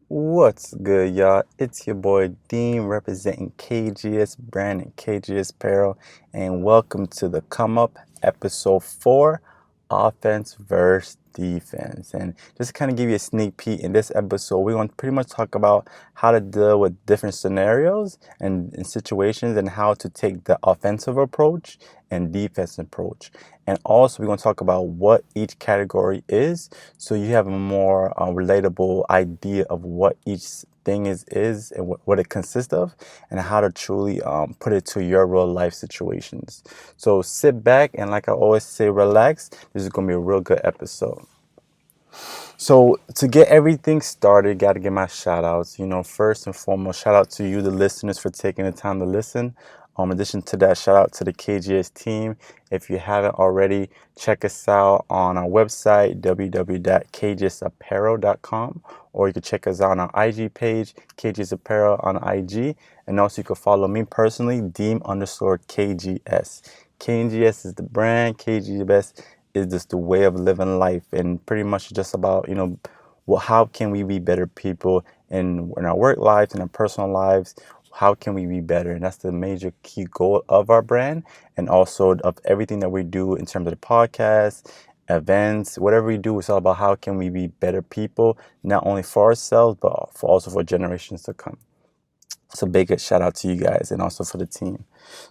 What's good, y'all? It's your boy Dean representing KGS Brand and KGS Apparel, and welcome to the Come Up episode 4 Offense versus Defense. And just kind of give you a sneak peek in this episode, we're going to pretty much talk about how to deal with different scenarios and situations and how to take the offensive approach and defensive approach. And also, we're going to talk about what each category is so you have a more relatable idea of what each thing is and what it consists of and how to truly put it to your real life situations. So sit back and, like I always say, relax. This is going to be a real good episode. So to get everything started, got to get my shout outs. First and foremost, shout out to you, the listeners, for taking the time to listen. In addition to that, shout out to the KGS team. If you haven't already, check us out on our website, www.kgsapparel.com, or you can check us out on our IG page, KGS Apparel on IG. And also you can follow me personally, Deem_KGS. KGS is the brand, KGS is just the way of living life, and pretty much just about well, how can we be better people in our work lives and our personal lives. How can we be better? And that's the major key goal of our brand, and also of everything that we do in terms of the podcast, events, whatever we do. It's all about how can we be better people, not only for ourselves but also for generations to come. So big shout out to you guys and also for the team.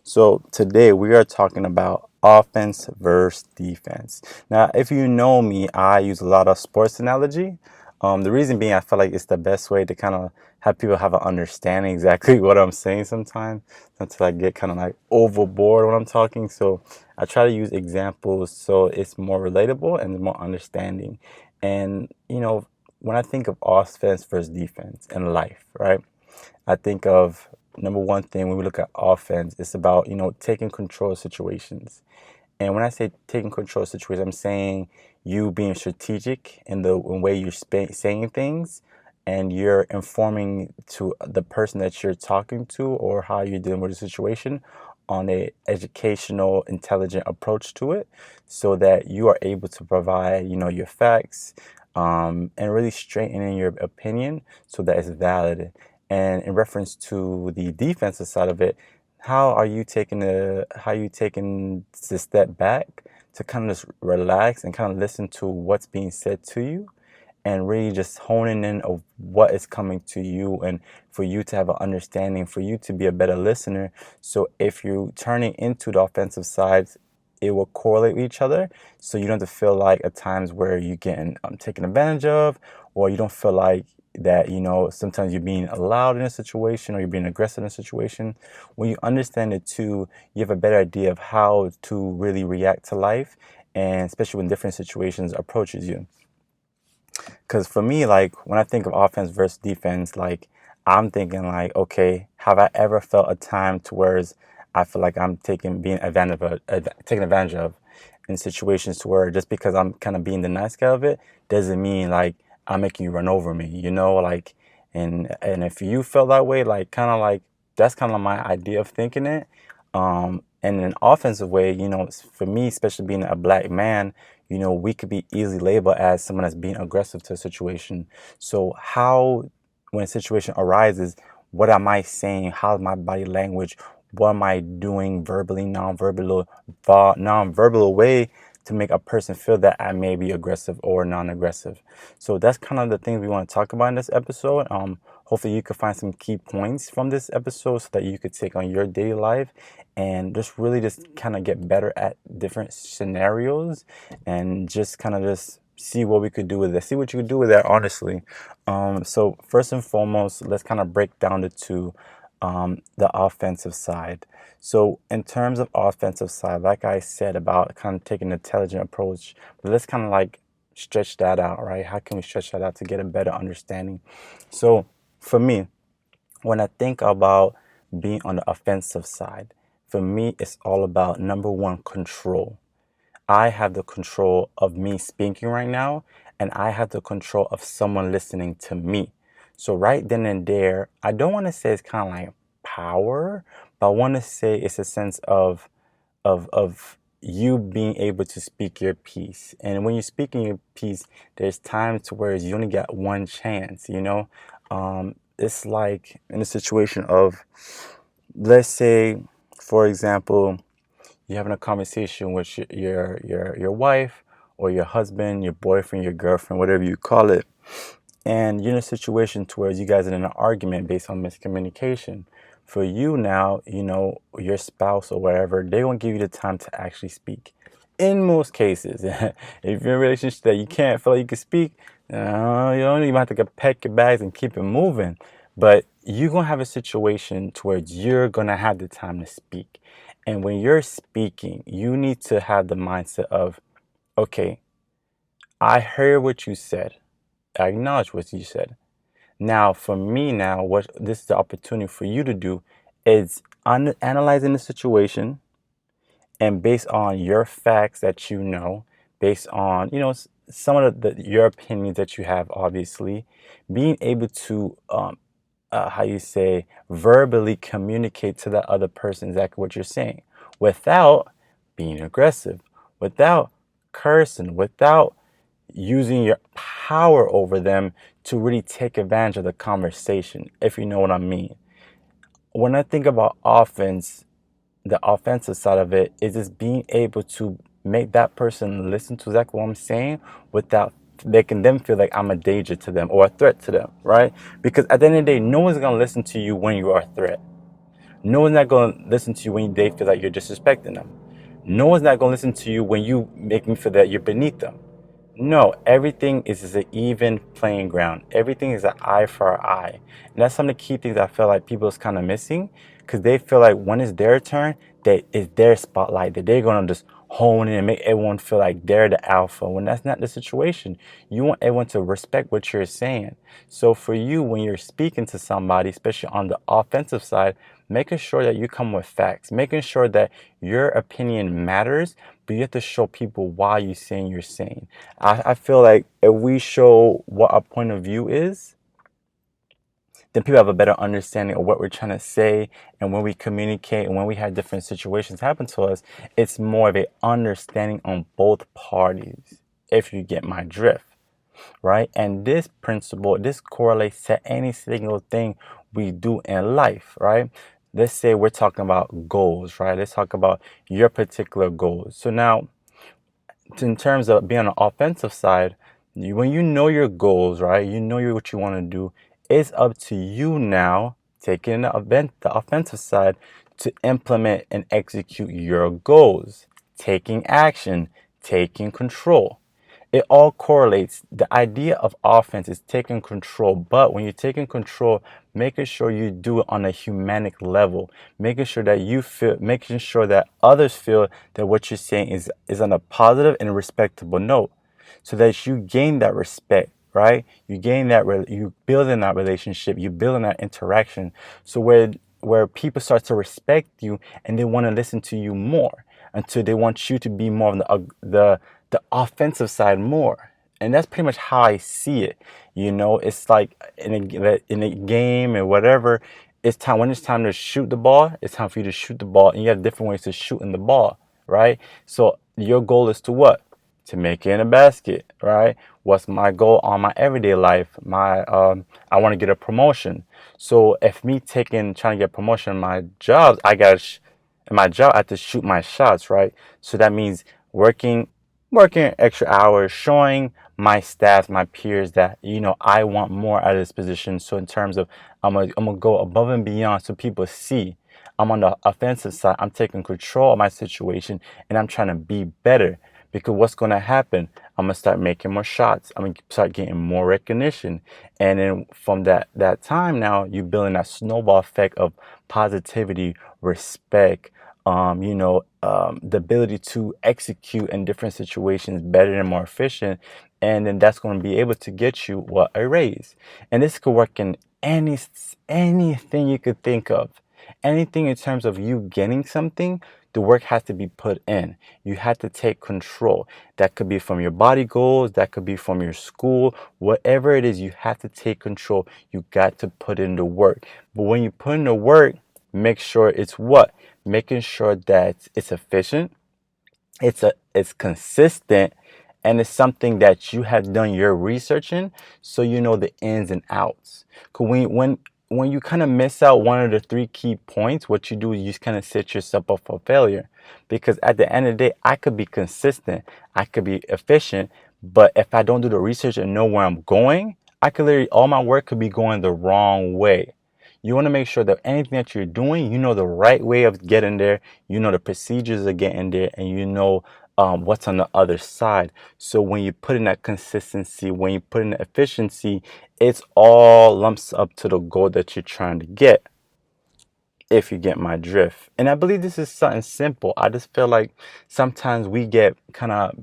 So today we are talking about offense versus defense. Now, if you know me, I use a lot of sports analogy. The reason being, I feel like it's the best way to kind of have people have an understanding exactly what I'm saying sometimes, until I get kind of like overboard when I'm talking. So I try to use examples so it's more relatable and more understanding. And, when I think of offense versus defense in life, right? I think of number one thing when we look at offense, it's about, taking control of situations. And when I say taking control of situations, I'm saying you being strategic in the way you're saying things, and you're informing to the person that you're talking to or how you're dealing with the situation on a educational, intelligent approach to it, so that you are able to provide, your facts, and really straighten your opinion so that it's valid. And in reference to the defensive side of it, how are you taking the step back to kind of just relax and kind of listen to what's being said to you, and really just honing in of what is coming to you, and for you to have an understanding, for you to be a better listener. So if you're turning into the offensive sides, it will correlate with each other. So you don't have to feel like at times where you're getting taken advantage of, or you don't feel like that, sometimes you're being allowed in a situation or you're being aggressive in a situation. When you understand it too, you have a better idea of how to really react to life, and especially when different situations approaches you. Because for me, like when I think of offense versus defense, like I'm thinking like, okay, have I ever felt a time to where I feel like I'm taken advantage of in situations to where just because I'm kind of being the nice guy of it doesn't mean like I'm making you run over me, like, and if you felt that way, like kind of like that's kind of my idea of thinking it. And in an offensive way, for me, especially being a black man, we could be easily labeled as someone that's being aggressive to a situation. So how, when a situation arises, what am I saying? How's my body language? What am I doing verbally, non-verbal way to make a person feel that I may be aggressive or non-aggressive? So that's kind of the things we want to talk about in this episode. Hopefully you could find some key points from this episode so that you could take on your daily life and just really just kind of get better at different scenarios, and just kind of just see what we could do with it. See what you could do with that, honestly. So first and foremost, let's kind of break down the two, the offensive side. So in terms of offensive side, like I said about kind of taking an intelligent approach, but let's kind of like stretch that out, right? How can we stretch that out to get a better understanding? So for me, when I think about being on the offensive side, for me, it's all about number one, control. I have the control of me speaking right now, and I have the control of someone listening to me. So right then and there, I don't want to say it's kind of like power, but I want to say it's a sense of you being able to speak your piece. And when you're speaking your piece, there's times where you only got one chance, you know? It's like in a situation of, let's say, for example, you're having a conversation with your wife or your husband, your boyfriend, your girlfriend, whatever you call it, and you're in a situation to where you guys are in an argument based on miscommunication. For you now, you know, your spouse or whatever, they won't give you the time to actually speak. In most cases, if you're in a relationship that you can't feel like you can speak, you don't even have to pack your bags and keep it moving. But you're gonna have a situation to where you're gonna have the time to speak. And when you're speaking, you need to have the mindset of, okay, I heard what you said. I acknowledge what you said. Now, for me, now, what this is the opportunity for you to do is analyzing the situation, and based on your facts that you know, based on some of your opinions that you have, obviously, being able to how you say, verbally communicate to the other person exactly what you're saying without being aggressive, without cursing, without using your power over them to really take advantage of the conversation, if you know what I mean. When I think about offense, the offensive side of it is just being able to make that person listen to exactly what I'm saying without making them feel like I'm a danger to them or a threat to them, right? Because at the end of the day, no one's gonna listen to you when you are a threat. No one's not gonna listen to you when they feel like you're disrespecting them. No one's not gonna listen to you when you make them feel that you're beneath them. No, everything is an even playing ground. Everything is an eye for an eye. And that's some of the key things I feel like people is kind of missing, because they feel like when it's their turn, that it's their spotlight, that they're going to just hone in and make everyone feel like they're the alpha, when that's not the situation. You want everyone to respect what you're saying. So for you, when you're speaking to somebody, especially on the offensive side, making sure that you come with facts, making sure that your opinion matters, but you have to show people why you're saying. I feel like if we show what our point of view is, then people have a better understanding of what we're trying to say. And when we communicate and when we have different situations happen to us, it's more of a understanding on both parties, if you get my drift, right? And this principle, this correlates to any single thing we do in life, right? Let's say we're talking about goals, right? Let's talk about your particular goals. So now, in terms of being on the offensive side, when you know your goals, right? You know what you want to do. It's up to you now, taking the offensive side, to implement and execute your goals, taking action, taking control. It all correlates. The idea of offense is taking control, but when you're taking control, making sure you do it on a humanic level, making sure that you feel, making sure that others feel that what you're saying is on a positive and respectable note, so that you gain that respect, right? You gain that, you build in that relationship, you build in that interaction. So where people start to respect you and they want to listen to you more, until they want you to be more on the offensive side more. And that's pretty much how I see it. It's like in a game and whatever, it's time, when it's time to shoot the ball, it's time for you to shoot the ball, and you have different ways to shoot in the ball, right? So your goal is to what? To make it in a basket, right? What's my goal on my everyday life? I want to get a promotion. So if me trying to get a promotion in my job, in my job I have to shoot my shots, right? So that means working extra hours, showing my staff, my peers that, I want more out of this position. So in terms of, I'm gonna go above and beyond, so people see I'm on the offensive side. I'm taking control of my situation, and I'm trying to be better. Because what's going to happen? I'm going to start making more shots. I'm going to start getting more recognition. And then from that time now, you're building that snowball effect of positivity, respect, the ability to execute in different situations better and more efficient. And then that's going to be able to get you a raise. And this could work in anything you could think of. Anything in terms of you getting something, the work has to be put in. You have to take control. That could be from your body goals, that could be from your school, whatever it is, you have to take control. You got to put in the work. But when you put in the work, make sure it's what? Making sure that it's efficient, It's consistent, and it's something that you have done your research in, so you know the ins and outs. 'Cause when you kind of miss out one of the three key points, what you do is you just kind of set yourself up for failure. Because at the end of the day, I could be consistent, I could be efficient, but if I don't do the research and know where I'm going, I could literally, all my work could be going the wrong way. You want to make sure that anything that you're doing, you know the right way of getting there, you know the procedures of getting there, and you know what's on the other side. So when you put in that consistency, when you put in the efficiency, it's all lumps up to the goal that you're trying to get, if you get my drift. And I believe this is something simple. I just feel like sometimes we get kind of,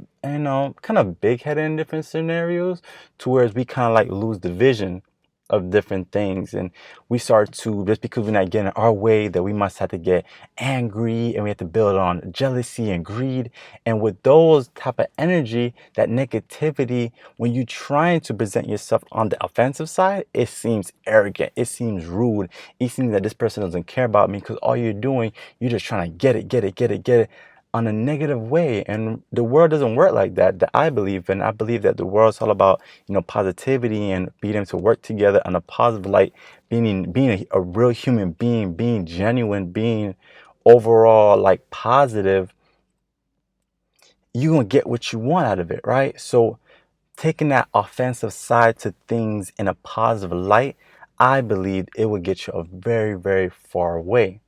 kind of big headed in different scenarios, to where we kind of like lose the vision of different things, and we start to, just because we're not getting our way, that we must have to get angry, and we have to build on jealousy and greed. And with those type of energy, that negativity, when you trying to present yourself on the offensive side, it seems arrogant, it seems rude, it seems that this person doesn't care about me, because all you're doing, you're just trying to get it on a negative way. And the world doesn't work like that, that I believe. And I believe that the world's all about, positivity, and being able to work together on a positive light, being a real human being, being genuine, being overall like positive. You're gonna get what you want out of it, right? So taking that offensive side to things in a positive light, I believe it will get you a very, very far way.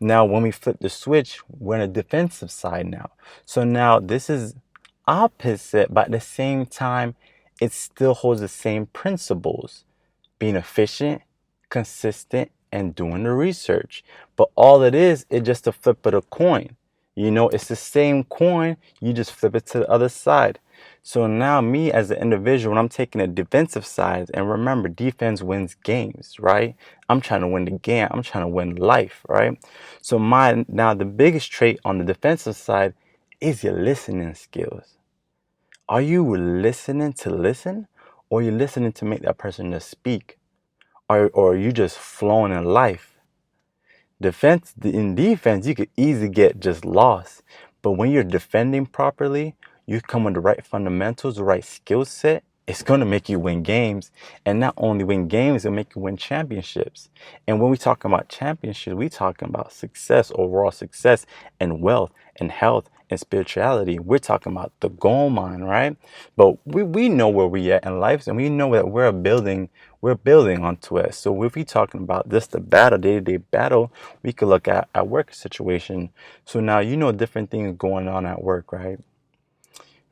Now, when we flip the switch, we're on a defensive side now. So now this is opposite, but at the same time, it still holds the same principles: being efficient, consistent, and doing the research. But all it is just a flip of the coin. It's the same coin, you just flip it to the other side. So now, me as an individual, when I'm taking a defensive side, and remember, defense wins games, right? I'm trying to win the game, I'm trying to win life, right? So now the biggest trait on the defensive side is your listening skills. Are you listening to listen, or are you listening to make that person just speak? Or are you just flowing in life? In defense, you could easily get just lost. But when you're defending properly, you come with the right fundamentals, the right skill set, it's going to make you win games. And not only win games, it'll make you win championships. And when we talk about championships, we talking about success, overall success, and wealth, and health, and spirituality. We're talking about the gold mine, right? But we know where we at in life, and we know that we're building onto it. So if we talking about just the battle, day-to-day battle, we could look at our work situation. So now different things going on at work, right?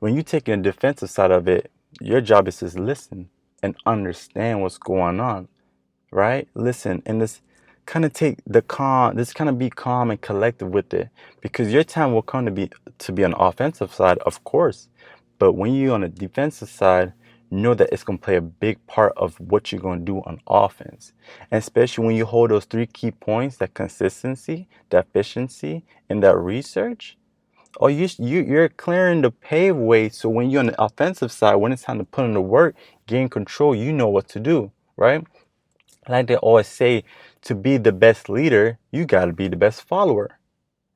When you take in the defensive side of it, your job is to listen and understand what's going on, right? Listen, and this kind of take the calm, this kind of be calm and collective with it, because your time will come to be on the offensive side, of course. But when you're on the defensive side, know that it's going to play a big part of what you're going to do on offense. And especially when you hold those three key points: that consistency, that efficiency, and that research. Oh, you're clearing the paveway. So when you're on the offensive side, when it's time to put in the work, gain control, you know what to do, right? Like they always say, to be the best leader, you got to be the best follower,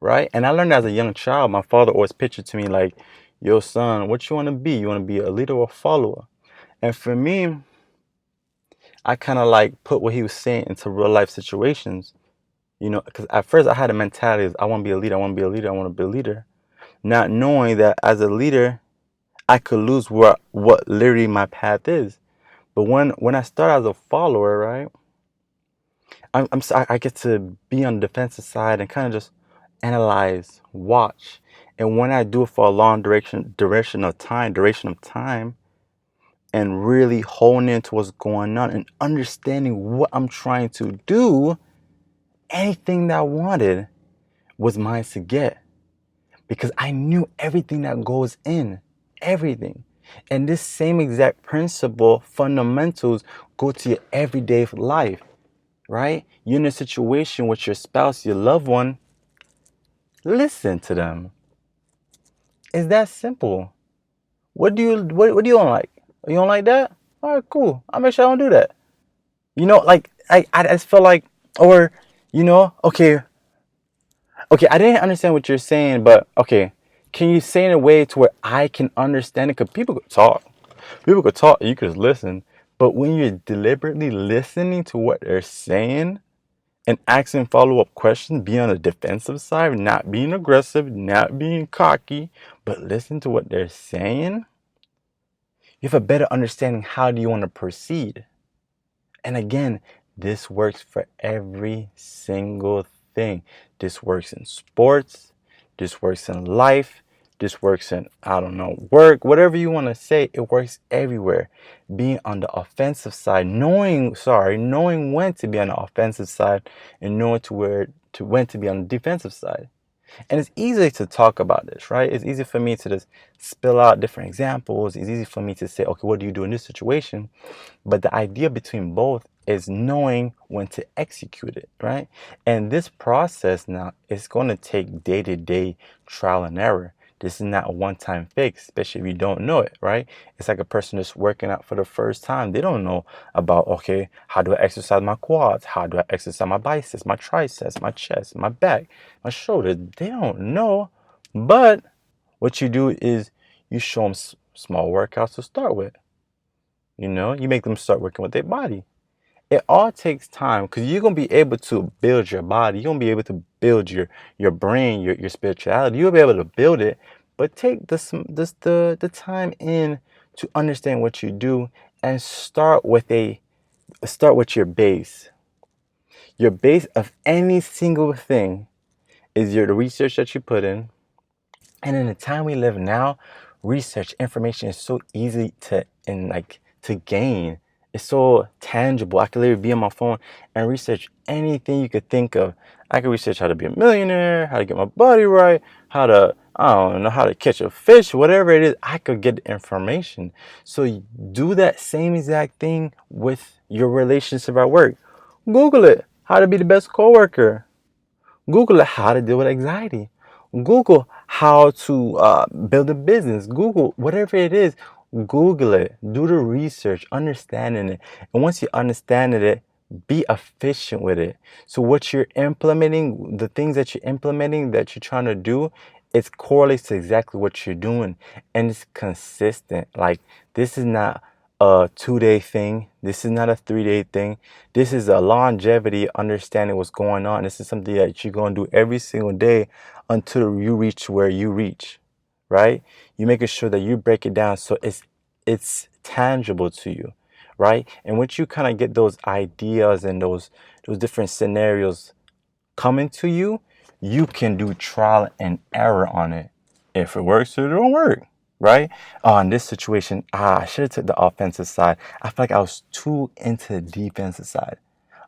right? And I learned as a young child, my father always pictured to me like, yo, son, what you want to be? You want to be a leader or a follower? And for me, I kind of like put what he was saying into real life situations, because at first I had a mentality of, I want to be a leader, I want to be a leader, I want to be a leader. Not knowing that as a leader, I could lose what literally my path is. But when I start as a follower, right, I get to be on the defensive side and kind of just analyze, watch. And when I do it for a long duration of time, and really hone into what's going on and understanding what I'm trying to do, anything that I wanted was mine to get, because I knew everything that goes in, everything. And this same exact principle, fundamentals, go to your everyday life, right? You're in a situation with your spouse, your loved one, listen to them. It's that simple. What do you don't like? You don't like that? All right, cool. I'll make sure I don't do that. Like I just feel like, okay, I didn't understand what you're saying, but okay, Can you say it in a way to where I can understand it? Because people could talk. People could talk, you could just listen. But when you're deliberately listening to what they're saying and asking follow-up questions, be on the defensive side, not being aggressive, not being cocky, but listen to what they're saying, you have a better understanding how do you want to proceed. And again, this works for every single thing. This works in sports. This works in life. This works in, I don't know, work, whatever you want to say, it works everywhere. Being on the offensive side, knowing when to be on the offensive side and knowing when to be on the defensive side. And it's easy to talk about this, right? It's easy for me to just spill out different examples. It's easy for me to say, okay, what do you do in this situation? But the idea between both is knowing when to execute it, right? And this process now is going to take day-to-day trial and error. This is not a one-time fix, especially if you don't know it, right? It's like a person that's working out for the first time. They don't know about, okay, how do I exercise my quads? How do I exercise my biceps, my triceps, my chest, my back, my shoulders? They don't know. But what you do is you show them small workouts to start with. You make them start working with their body. It all takes time because you're going to be able to build your body. You're going to be able to build your brain, your spirituality. You'll be able to build it, but take the time in to understand what you do and start with your base. Your base of any single thing is the research that you put in. And in the time we live now, research information is so easy to gain. It's so tangible. I could literally be on my phone and research anything you could think of. I could research how to be a millionaire, how to get my body right, I don't know, how to catch a fish, whatever it is, I could get information. So you do that same exact thing with your relationship at work. Google it, how to be the best coworker. Google how to deal with anxiety. Google how to build a business. Google whatever it is. Google it. Do the research, understanding it. And once you understand it, be efficient with it. So what you're implementing, the things that you're implementing that you're trying to do, it correlates to exactly what you're doing. And it's consistent. Like this is not a 2-day thing. This is not a 3-day thing. This is a longevity understanding what's going on. This is something that you're going to do every single day until you reach where you reach, right? You making sure that you break it down so it's tangible to you, right? And once you kind of get those ideas and those different scenarios coming to you, you can do trial and error on it. If it works, it don't work, right? In this situation, I should have took the offensive side. I feel like I was too into the defensive side.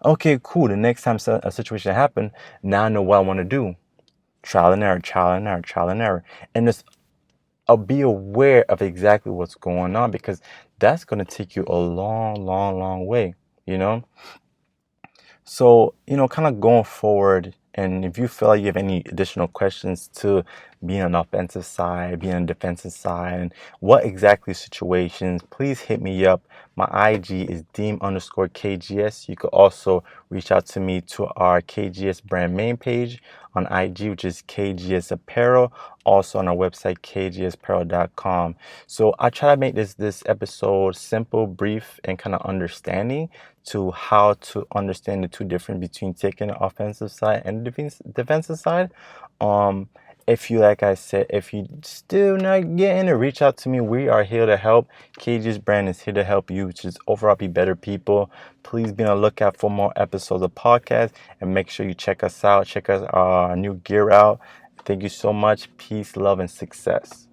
Okay, cool. The next time a situation happened, now I know what I want to do. Trial and error, trial and error, trial and error. And just I'll be aware of exactly what's going on because that's going to take you a long, long, long way, you know? So, kind of going forward, and if you feel like you have any additional questions to being on the offensive side, being on the defensive side, and what exactly situations, please hit me up. My IG is Deem_KGS. You could also reach out to me to our KGS brand main page on IG, which is KGS Apparel. Also on our website, kgsapparel.com. So I try to make this episode simple, brief, and kind of understanding to how to understand the two difference between taking the offensive side and the defensive side. If you, like I said, if you still not getting it, reach out to me. We are here to help. KG's brand is here to help you, just overall be better people. Please be on the lookout for more episodes of podcast and make sure you check us out. Check our new gear out. Thank you so much. Peace, love, and success.